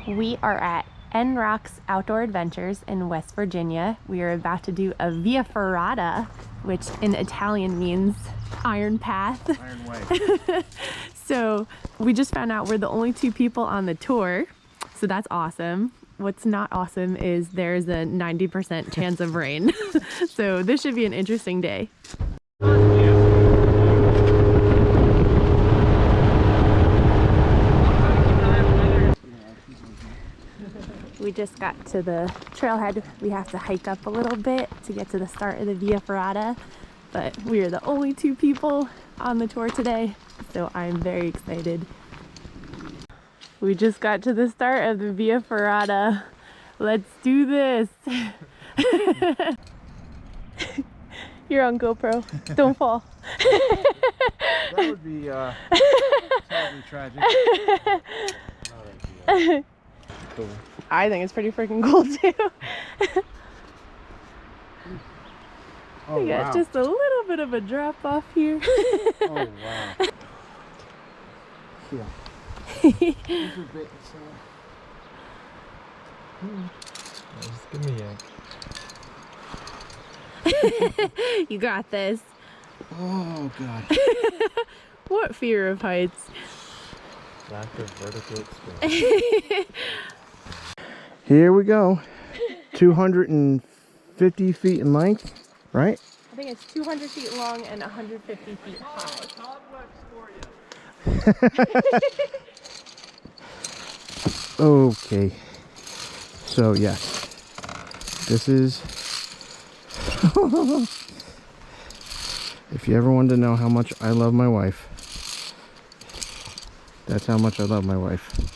We are at NROCKS Outdoor Adventures in West Virginia. We are about to do a Via Ferrata, which in Italian means iron path. Iron way. So we just found out we're the only two people on the tour, so that's awesome. What's not awesome is there's a 90% chance of rain. So this should be an interesting day. We just got to the trailhead. We have to hike up a little bit to get to the start of the Via Ferrata, but we are the only two people on the tour today, so I'm very excited. We just got to the start of the Via Ferrata. Let's do this. You're on GoPro. Don't fall. That would be terribly tragic. Cool. I think it's pretty freaking cool too. Oh, We got wow. just a little bit of a drop off here. Oh, wow. Yeah. This is a bit, just give me a... You got this. Oh, God. What fear of heights? Lack of vertical experience. Here we go. 250 feet in length, right? I think it's 200 feet long and 150 feet high. Okay. So, yes. This is... If you ever wanted to know how much I love my wife, that's how much I love my wife.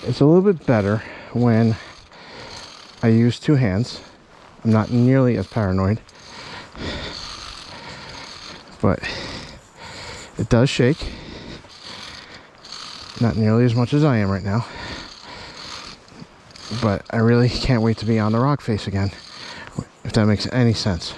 It's a little bit better when I use two hands. I'm not nearly as paranoid, but it does shake. Not nearly as much as I am right now, but I really can't wait to be on the rock face again, if that makes any sense.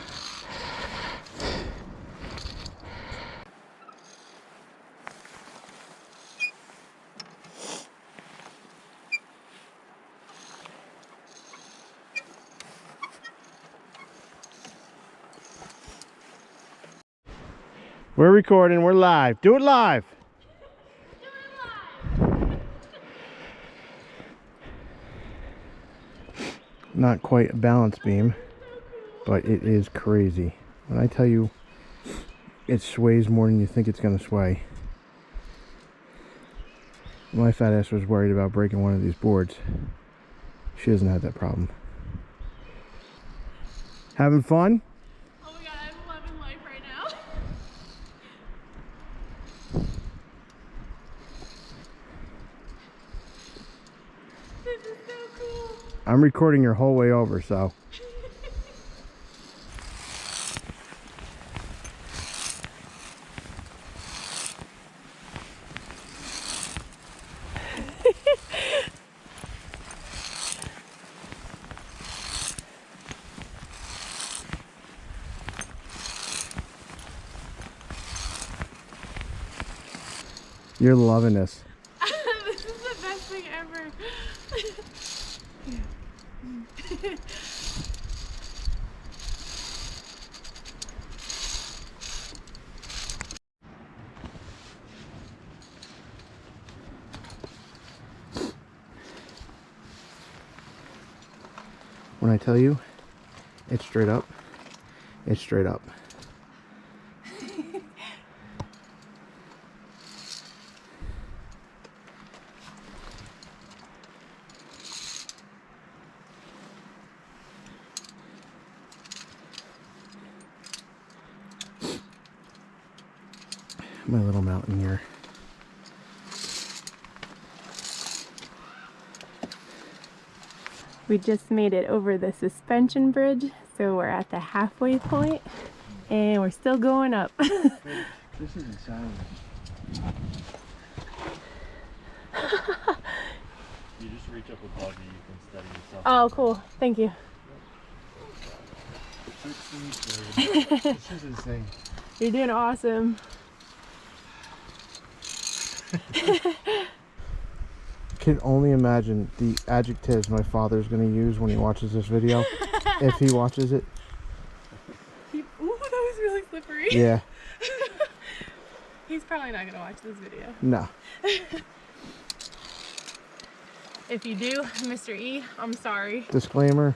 We're recording, we're live. Do it live. Not quite a balance beam, but it is crazy. When I tell you it sways more than you think it's gonna sway. My fat ass was worried about breaking one of these boards. She doesn't have that problem. Having fun? Oh my god, I'm loving life right now. This is so cool. I'm recording your whole way over, so. You're loving this. This is the best thing ever. When I tell you it's straight up, it's straight up. My little mountain here. We just made it over the suspension bridge, so we're at the halfway point, and we're still going up. This is insane. You just reach up above you, you can steady yourself. Oh, cool. Thank you. This is insane. You're doing awesome. Can only imagine the adjectives my father's going to use when he watches this video. If he watches it. Ooh, that was really slippery. Yeah. He's probably not going to watch this video. No. If you do, Mr. E, I'm sorry. Disclaimer.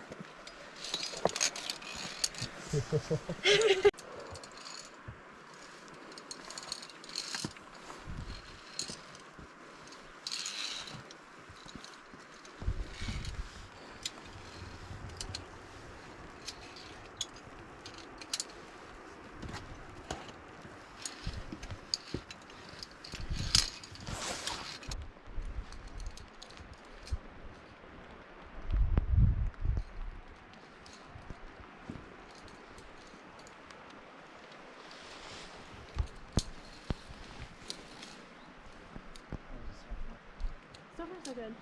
So far, so good.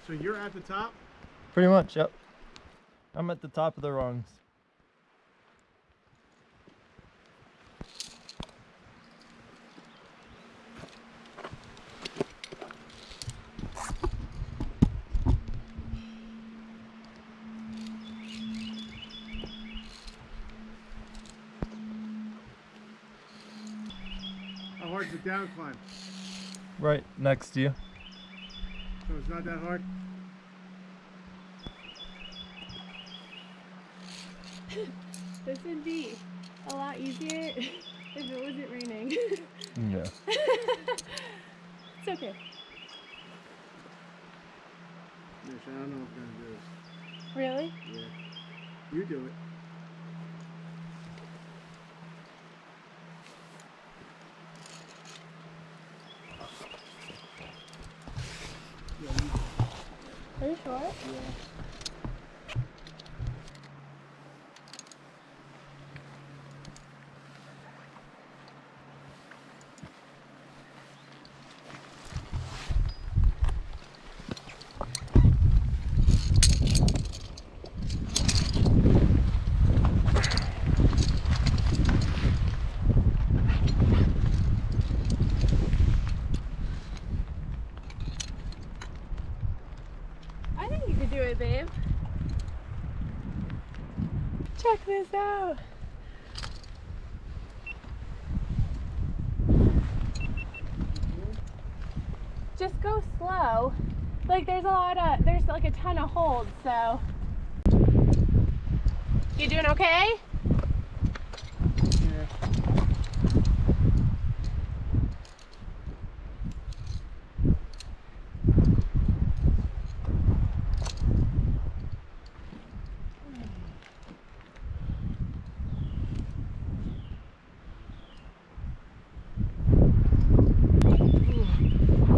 So you're at the top? Pretty much, yep. I'm at the top of the rungs. How hard's the down climb? Right next to you. So it's not that hard? This would be a lot easier if it wasn't raining. Yeah. It's okay. Mitch, I don't know if I'm going to do this. Really? Yeah. You do it. Are you sure? Yeah. I think you could do it, babe. Check this out. Just go slow. Like there's like a ton of holds, so. You doing okay? Yeah.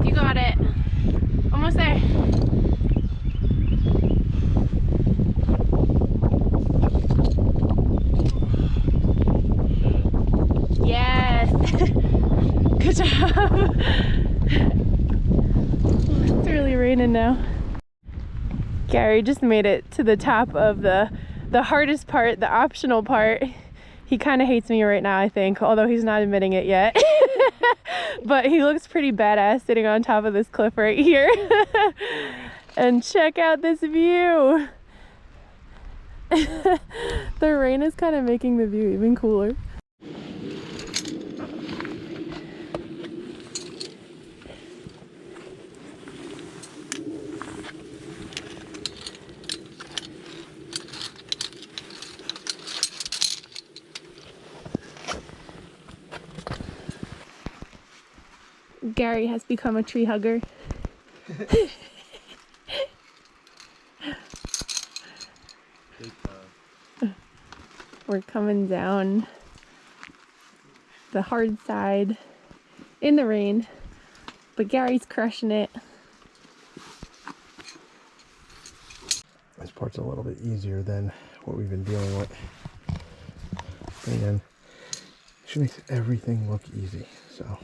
You got it. Almost there. Yes. Good job. It's really raining now. Gary just made it to the top of the hardest part, the optional part. He kind of hates me right now, I think, although he's not admitting it yet. But he looks pretty badass sitting on top of this cliff right here. And check out this view. The rain is kind of making the view even cooler. Gary has become a tree hugger. We're coming down the hard side in the rain. But Gary's crushing it. This part's a little bit easier than what we've been dealing with. And she makes everything look easy, so.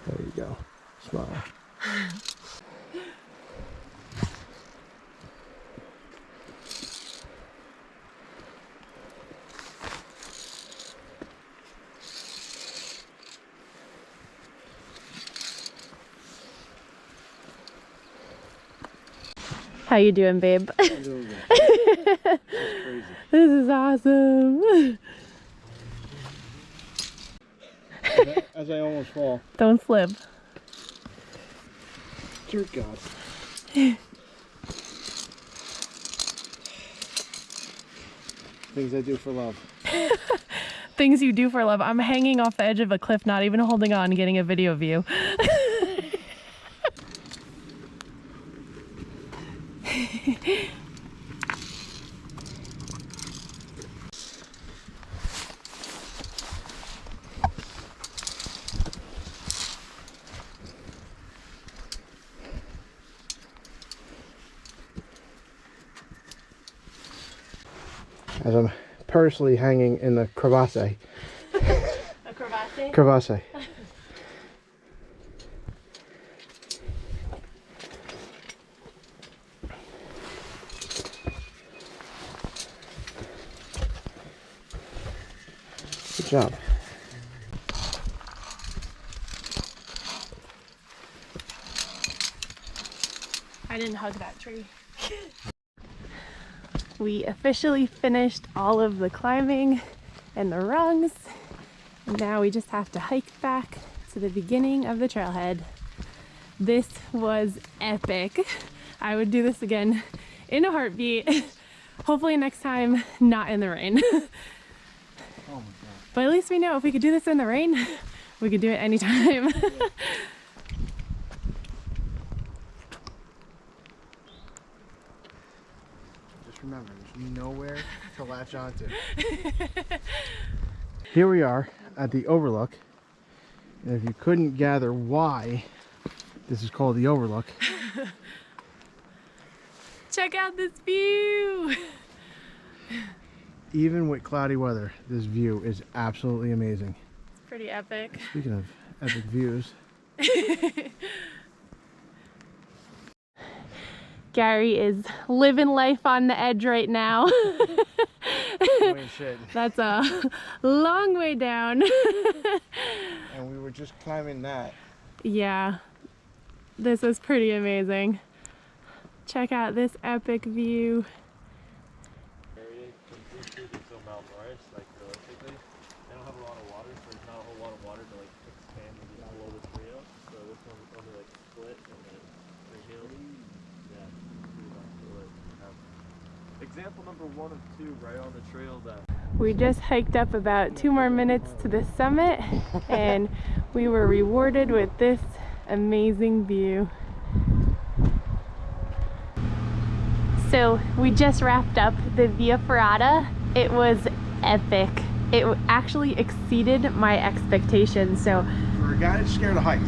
There you go. Smile. How you doing, babe? I'm doing good. This is crazy. This is awesome. As I almost fall. Don't slip. Dear God. Things I do for love. Things you do for love. I'm hanging off the edge of a cliff, not even holding on, getting a video view. As I'm personally hanging in the crevasse. A crevasse? Crevasse. Good job. I didn't hug that tree. We officially finished all of the climbing and the rungs, and now we just have to hike back to the beginning of the trailhead. This was epic. I would do this again in a heartbeat. Hopefully next time, not in the rain. Oh my God. But at least we know if we could do this in the rain, we could do it anytime. Just remember, there's nowhere to latch onto. Here we are at the overlook. And if you couldn't gather why this is called the overlook. Check out this view. Even with cloudy weather, this view is absolutely amazing. It's pretty epic. Speaking of epic views. Gary is living life on the edge right now. Shit. That's a long way down. And we were just climbing that. Yeah, this is pretty amazing. Check out this epic view. Like realistically, they don't have a lot of water, so there's not a whole lot of water to like expand and just blow the tree up. So this one's only like split and then three hills. Yeah, pretty much. So like have example number 1 of 2 right on the trail that. We just hiked up about 2 more minutes to the summit, and we were rewarded with this amazing view. So we just wrapped up the Via Ferrata. It was epic. It actually exceeded my expectations. So For a guy that's scared of heights,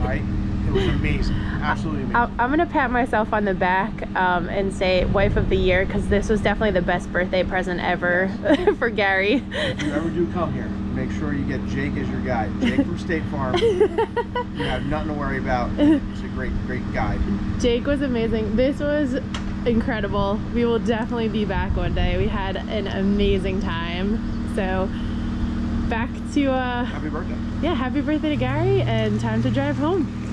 right? It was amazing. Absolutely amazing. I'm gonna pat myself on the back and say wife of the year, because this was definitely the best birthday present ever for Gary. If you ever do come here, make sure you get Jake as your guide. Jake from State Farm. You have nothing to worry about. He's a great guide. Jake was amazing. This was incredible. We will definitely be back one day. We had an amazing time. So back to Happy birthday. yeah, happy birthday to Gary, and time to drive home.